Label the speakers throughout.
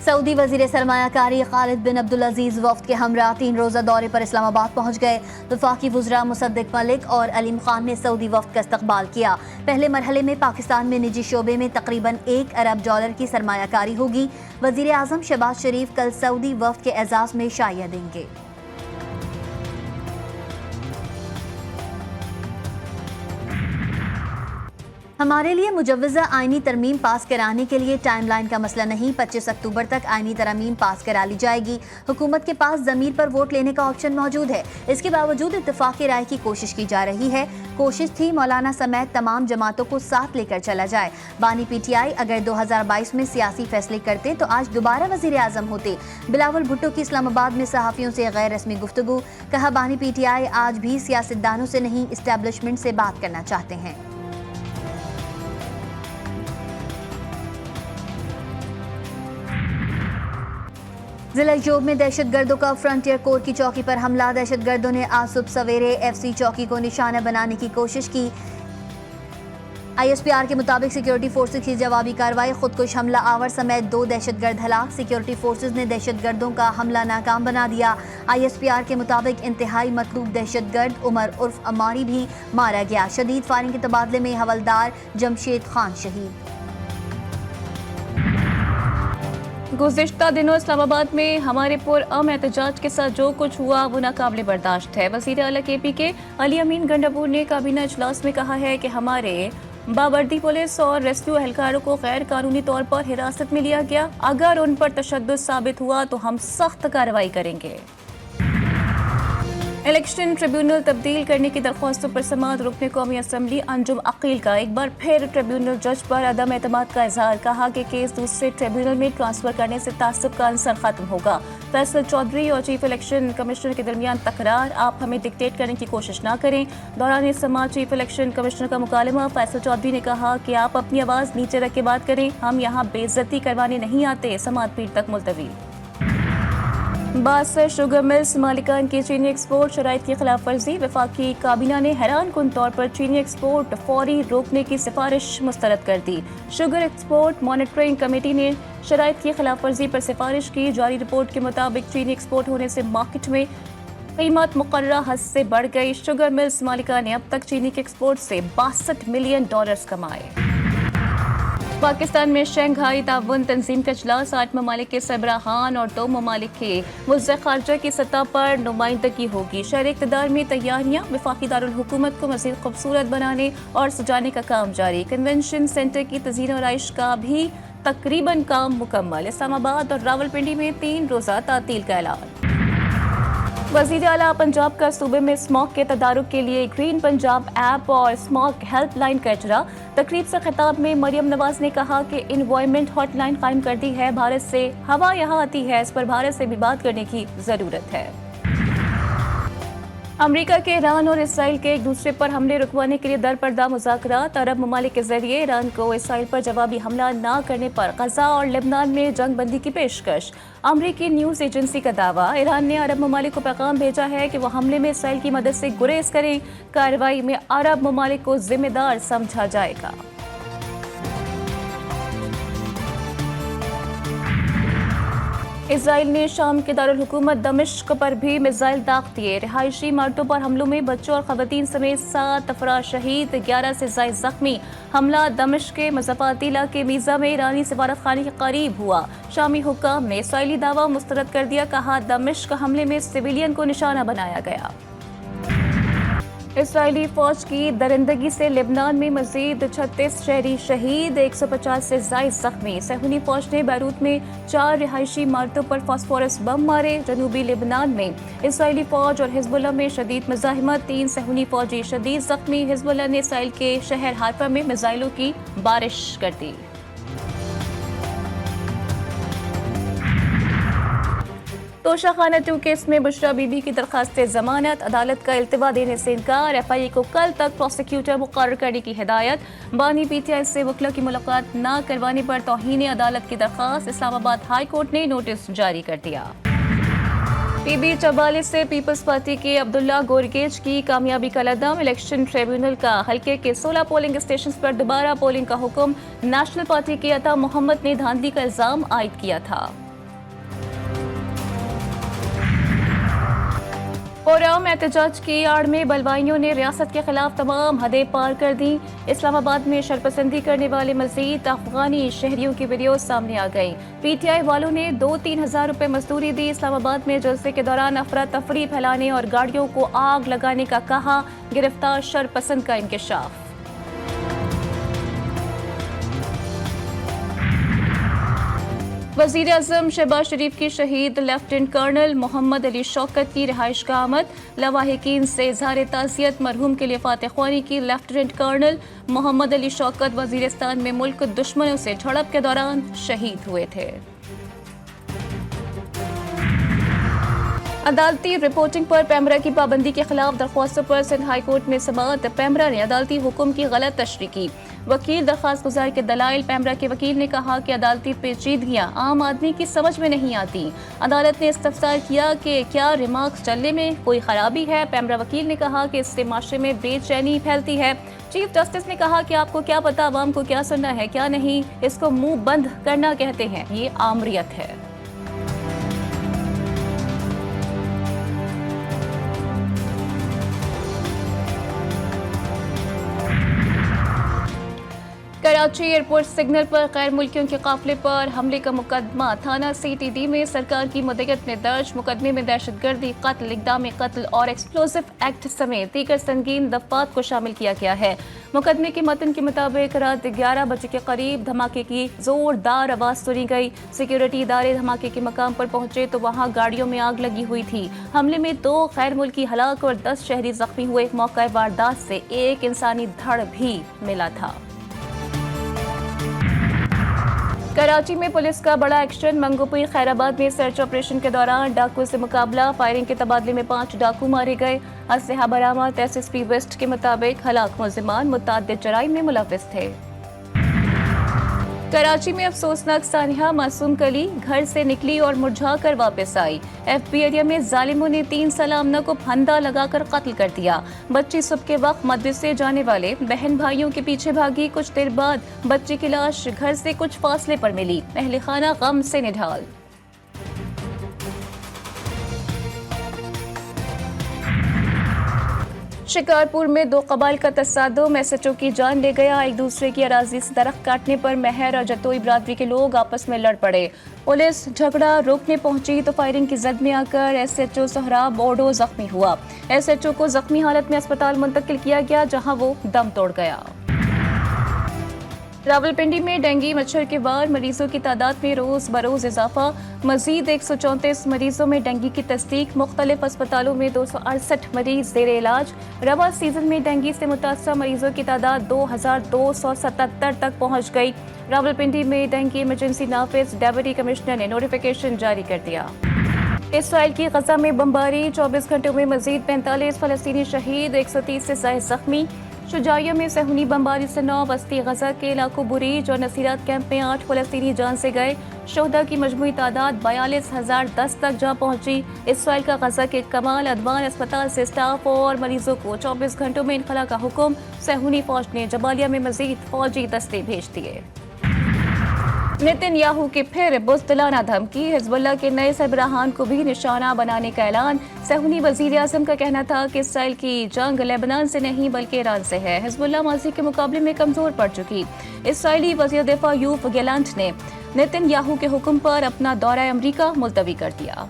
Speaker 1: Saudi वजीर सरमायाकारी खालिद बिन अब्दुल अजीज वफ्द के हमरा 3 रोज़ा दौरे पर इस्लामाबाद पहुँच गए। वफाकी वुज़रा मुसद्दिक मलिक और अलीम खान ने सऊदी वफ्द का इस्तकबाल किया। पहले मरहले में पाकिस्तान में निजी शोबे में तकरीबन $1 अरब की सरमायाकारी होगी। वजीर आज़म शहबाज शरीफ कल सऊदी वफ्द के एजाज़ में शाइया देंगे। हमारे लिए मुजव्वज़ा आईनी तरमीम पास कराने के लिए टाइमलाइन का मसला नहीं, 25 अक्टूबर तक आईनी तरमीम पास करा ली जाएगी। हुकूमत के पास ज़मीर पर वोट लेने का ऑप्शन मौजूद है। इसके बावजूद इत्तेफाक़ी राय की कोशिश की जा रही है। कोशिश थी मौलाना समेत तमाम जमातों को साथ लेकर चला जाए। बानी PTI अगर 2022 में सियासी फैसले करते तो आज दोबारा वज़ीर आज़म होते। बिलावल भुट्टो की इस्लामाबाद में सहाफ़ियों से गैर रस्मी गुफ्तगू, कहा बानी PTI आज भी सियासतदानों से नहीं इस्टेब्लिशमेंट से बात करना चाहते हैं। जिला जोब में दहशतगर्दों का फ्रंटियर कोर की चौकी पर हमला। दहशतगर्दों ने आज सुबह सवेरे FC चौकी को निशाना बनाने की कोशिश की। ISPR के मुताबिक सिक्योरिटी फोर्सेज की जवाबी कार्रवाई, खुदकुश हमला आवर समेत 2 दहशतगर्द हलाक। सिक्योरिटी फोर्सेज ने दहशतगर्दों का हमला नाकाम बना दिया। ISPR के मुताबिक इंतहाई मतलूब दहशतगर्द उमर उर्फ अमारी भी मारा गया। शदीद फायरिंग के तबादले में हवलदार जमशेद खान शहीद।
Speaker 2: गुज़िश्ता दिनों इस्लामाबाद में हमारे पुरअमन एहतजाज के साथ जो कुछ हुआ वो नाकाबिले बर्दाश्त है। वज़ीर आला KP के अली अमीन गंडापुर ने काबीना इजलास में कहा है कि हमारे बावर्दी पुलिस और रेस्क्यू एहलकारों को गैर कानूनी तौर पर हिरासत में लिया गया। अगर उन पर तशद्दुद साबित हुआ तो हम सख्त कार्रवाई करेंगे। इलेक्शन ट्रिब्यूनल तब्दील करने की दरख्वास्तों पर समाअत रुकने कौमी असम्बली अंजुम अकील का एक बार फिर ट्रिब्यूनल जज पर अदम एतमाद का इजहार। कहा कि केस दूसरे ट्रिब्यूनल में ट्रांसफर करने से तासुब का अंसर खत्म होगा। फैसल चौधरी और चीफ इलेक्शन कमिश्नर के दरमियान तकरार, आप हमें डिक्टेट करने की कोशिश ना करें। दौरान समाअत चीफ इलेक्शन कमिश्नर का मुकालमा। फैसल चौधरी ने कहा कि आप अपनी आवाज़ नीचे रख के बात करें, हम यहाँ बेइज्जती करवाने नहीं आते। समाअत पीर तक मुलतवी। 62 शुगर मिल्स मालिकान की चीनी एक्सपोर्ट शराइत की खिलाफ वर्जी। वफाकी काबीना ने हैरान कुन तौर पर चीनी एक्सपोर्ट फौरी रोकने की सिफारिश मुस्तरद कर दी। शुगर एक्सपोर्ट मॉनिटरिंग कमेटी ने शराइत की खिलाफ वर्जी पर सिफारिश की। जारी रिपोर्ट के मुताबिक चीनी एक्सपोर्ट होने से मार्केट में कीमत मुकर्ररा हद से बढ़ गई। शुगर मिल्स मालिका ने अब तक चीनी के एक्सपोर्ट से $62 मिलियन कमाए। पाकिस्तान में शंघाई ताउन तंजीम का इजलास, 8 ममालिक के सरबराहान और 2 ममालिक के वज़ीर ख़ारजा की सतह पर नुमाइंदगी होगी। शहर इक़्तिदार में तैयारियां, वफाकी दारुल हुकूमत को मज़ीद खूबसूरत बनाने और सजाने का काम जारी। कन्वेंशन सेंटर की तज़ीन और आइश का भी तकरीबन काम मुकम्मल। इस्लामाबाद और रावलपिंडी में 3 रोज़ा तातील का ऐलान। वज़ीर आला पंजाब का सूबे में स्मॉग के तदारुक के लिए ग्रीन पंजाब ऐप और स्मॉग हेल्पलाइन का इजरा। तकरीब से खिताब में मरियम नवाज ने कहा कि इन्वायरमेंट हॉटलाइन कायम कर दी है। भारत से हवा यहाँ आती है, इस पर भारत से भी बात करने की ज़रूरत है। अमेरिका के ईरान और इसराइल के एक दूसरे पर हमले रुकवाने के लिए दरपर्दा मुज़ाकरात। अरब ममालिक के जरिए ईरान को इसराइल पर जवाबी हमला न करने पर गजा और लेबनान में जंग बंदी की पेशकश। अमेरिकी न्यूज़ एजेंसी का दावा, ईरान ने अरब ममालिक को पैगाम भेजा है कि वह हमले में इसराइल की मदद से गुरेज करें। कार्रवाई में अरब ममालिक को जिम्मेदार समझा जाएगा। इसराइल ने शाम के दारुल हुकूमत दमिश्क पर भी मिसाइल दाग दिए। रिहायशी इमारतों पर हमलों में बच्चों और खवातीन समेत 7 अफराद शहीद, 11 से ज़ायद जख्मी। हमला दमिश्क के मज़ाफ़ाती इलाके मीज़ा में ईरानी सफारत खाने के करीब हुआ। शामी हुक्काम ने इसराइली दावा मुस्तरद कर दिया। कहा, दमिश्क हमले में सिविलियन को निशाना बनाया गया। इसराइली फौज की दरिंदगी से लेबनान में मजीद 36 शहरी शहीद, 150 से ज़ायद जख्मी। सहूनी फौज ने बैरूत में 4 रिहायशी इमारतों पर फास्फोरस बम मारे। जनूबी लेबनान में इसराइली फौज और हिजबुल्लाह में शदीद मुज़ाहिमत, 3 सहूनी फौजी शदीद जख्मी। हिजबुल्लाह ने इसराइल के शहर हाइफा में मिसाइलों की बारिश कर दी। तोशाखाना 2 केस में बुशरा बीबी की दरखास्त जमानत, अदालत का इल्तिवा देने से इनकार। FIA को कल तक प्रोसिक्यूटर मुकर्रर करने की हिदायत। बानी PTI से वकीलों की मुलाकात न करवाने पर तौहीन अदालत की दरखास्त। इस्लामाबाद हाई कोर्ट ने नोटिस जारी कर दिया। PB 44 से पीपल्स पार्टी के अब्दुल्ला गोरगेज की कामयाबी का लदम। इलेक्शन ट्रिब्यूनल का हल्के के 16 पोलिंग स्टेशन पर दोबारा पोलिंग का हुक्म। नेशनल पार्टी के अता मोहम्मद ने धांधली का इल्जाम आयद किया था। पुरअमन एहतजाज की आड़ में बलवाइयों ने रियासत के खिलाफ तमाम हदें पार कर दी। इस्लामाबाद में शरपसंदी करने वाले मजीद अफगानी शहरियों की वीडियो सामने आ गई। PTI वालों ने 2-3 हज़ार रुपए मजदूरी दी। इस्लामाबाद में जलसे के दौरान अफरा तफरी फैलाने और गाड़ियों को आग लगाने का कहा। गिरफ्तार शरपसंद का इंकशाफ। वज़ीर आज़म शहबाज शरीफ की शहीद लेफ्टिनेंट कर्नल मोहम्मद अली शौकत की रिहाइश का आमद। लवाहिकीन से इज़हार ताज़ियत। मरहूम के लिए फातह ख्वानी की। लेफ्टिनेंट कर्नल मोहम्मद अली शौकत वज़ीरिस्तान में मुल्क दुश्मनों से झड़प के दौरान शहीद हुए थे। अदालती रिपोर्टिंग पर पैमरा की पाबंदी के खिलाफ दरख्वास्तों पर सिंध हाई कोर्ट में समाअत। पैमरा ने अदालती हुक्म की गलत तशरीह की। वकील दरख्वास्त गुजार के दलाइल। पैमरा के वकील ने कहा कि अदालती पेचीदगियां आम आदमी की समझ में नहीं आती। अदालत ने इस्तफसार किया कि क्या रिमार्क्स चलने में कोई खराबी है। पैमरा वकील ने कहा कि इससे माशरे में बेचैनी फैलती है। चीफ जस्टिस ने कहा कि आपको क्या पता अवाम को क्या सुनना है क्या नहीं, इसको मुंह बंद करना कहते हैं, ये आमरियत है। कराची एयरपोर्ट सिग्नल पर गैर मुल्कियों के काफिले पर हमले का मुकदमा थाना CTD में सरकार की मदयत में दर्ज। मुकदमे में दहशतगर्दी, कत्ल, इक़दाम कत्ल और एक्सप्लोसिव एक्ट समेत दीगर संगीन दफात को शामिल किया गया है। मुकदमे के मतन के मुताबिक रात 11 बजे के करीब धमाके की जोरदार आवाज़ सुनी गई। सिक्योरिटी इदारे धमाके के मकाम पर पहुंचे तो वहां गाड़ियों में आग लगी हुई थी। हमले में 2 गैर मुल्की हलाक और 10 शहरी जख्मी हुए। मौका वारदात से एक इंसानी धड़ भी मिला था। कराची में पुलिस का बड़ा एक्शन। मंगोपीर खैराबाद में सर्च ऑपरेशन के दौरान डाकू से मुकाबला। फायरिंग के तबादले में 5 डाकू मारे गए। असलहा बरामद। SSP वेस्ट के मुताबिक हलाक मुलजिमान मुतअद्दिद जराइम में मुलव्विस थे। कराची में अफसोसनाक सानिया मासूम कली घर से निकली और मुरझा कर वापस आई। FB एरिया में जालिमों ने 3 साल आमना को फंदा लगाकर कत्ल कर दिया। बच्ची सुबह के वक्त मदरसे जाने वाले बहन भाइयों के पीछे भागी। कुछ देर बाद बच्ची की लाश घर से कुछ फासले पर मिली। अहले खाना गम से निढाल। शिकारपुर में 2 कबाइल का तसादुम। SHO की जान ले गया। एक दूसरे की अराजी से दरख्त काटने पर महर और जतोई बरादरी के लोग आपस में लड़ पड़े। पुलिस झगड़ा रोकने पहुंची तो फायरिंग की जद में आकर SHO सोहराब ओडो जख्मी हुआ। SHO को जख्मी हालत में अस्पताल मुंतकिल किया गया जहां वो दम तोड़ गया। रावलपिंडी में डेंगू मच्छर के वार। मरीजों की तादाद में रोज बरोज इजाफा। मजीद 134 मरीजों में डेंगू की तस्दीक। मुख्तलिफ अस्पतालों में 268 मरीज जेर इलाज। रवा सीजन में डेंगू से मुतासर मरीजों की तादाद 2277 तक पहुँच गई। रावलपिंडी में डेंगू इमरजेंसी नाफिज। डेप्यूटी कमिश्नर ने नोटिफिकेशन जारी कर दिया। इसराइल की गजा में बमबारी। 24 घंटों में मजीद 45 फलस्तीनी शहीद, 130 से ज्यादा जख्मी। शुजाइया में सहूनी बमबारी से 9 बस्ती गजा के इलाकों बुरीज और नसीरात कैंप में 8 फलस्तीनी जान से गए। शोहदा की मजमूई तादाद 42,010 तक जा पहुंची। इसराइल का गजा के कमाल अदवान अस्पताल से स्टाफ और मरीजों को 24 घंटों में इनखला का हुक्म। सहूनी फौज ने जबालिया में मजीद फौजी दस्ते भेज दिए। नेतन्याहू की फिर बुज़दिलाना धमकी। हिजबुल्लाह के नए सरबराहान को भी निशाना बनाने का ऐलान। सहूनी वज़ीर आज़म का कहना था कि इसराइल की जंग लेबनान से नहीं बल्कि ईरान से है। हिजबुल्लाह माजी के मुकाबले में कमजोर पड़ चुकी। इसराइली वज़ीर दिफा यूव गैलेंट ने नेतन्याहू के हुक्म पर अपना दौरा अमरीका मुलतवी कर दिया।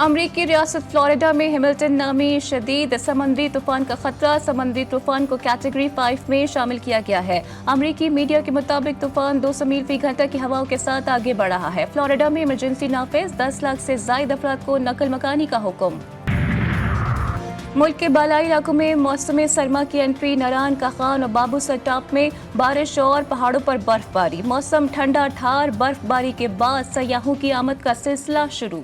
Speaker 2: अमरीकी रियासत फ्लोरिडा में हैमिल्टन नामी शदीद समुद्री तूफान का खतरा। समुद्री तूफान को कैटेगरी 5 में शामिल किया गया है। अमरीकी मीडिया के मुताबिक तूफान 200 मील फी घंटा की हवाओं के साथ आगे बढ़ रहा है। फ्लोरिडा में इमरजेंसी नाफिज। 10 लाख से ज्यादा अफराद को नकल मकानी का हुक्म। मुल्क के बालाई इलाकों में मौसम सरमा की एंट्री। नरान, काखान और बाबूसर टॉप में बारिश और पहाड़ों पर बर्फबारी। मौसम ठंडा ठार। बर्फबारी के बाद सयाहों की आमद का सिलसिला शुरू।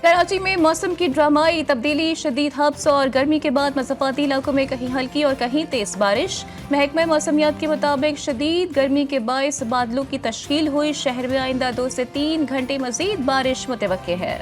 Speaker 2: कराची में मौसम की ड्रामाई तब्दीली। शदीद हब्स और गर्मी के बाद मज़ाफ़ाती इलाकों में कहीं हल्की और कहीं तेज बारिश। महकमा मौसमियात के मुताबिक शदीद गर्मी के बायस बादलों की तश्कील हुई। शहर में आइंदा 2 से 3 घंटे मजीद बारिश मुतवक्के है।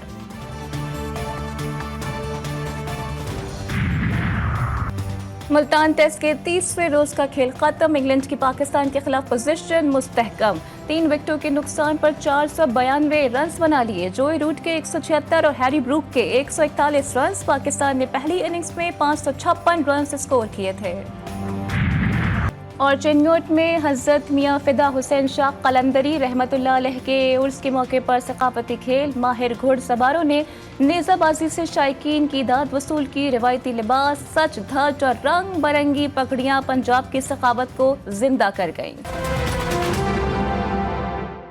Speaker 2: मुल्तान टेस्ट के 30वें रोज का खेल खत्म। इंग्लैंड की पाकिस्तान के खिलाफ पोजीशन मुस्तहकम। 3 विकेटों के नुकसान पर 492 रन बना लिए। जोई रूट के 176 और हैरी ब्रूक के 141 रन। पाकिस्तान ने पहली इनिंग्स में 556 रन स्कोर किए थे। और चिन्नौट में हज़रत मियाँ फिदा हुसैन शाह कलंदरी रहमतुल्लाह अलैह के उर्स के मौके पर सकाफती खेल। माहिर घुड़सवारों ने नेज़ाबाजी से शायकीन की दाद वसूल की। रिवायती लिबास, सच धज और रंग बिरंगी पगड़ियाँ पंजाब की सखावत को जिंदा कर गईं।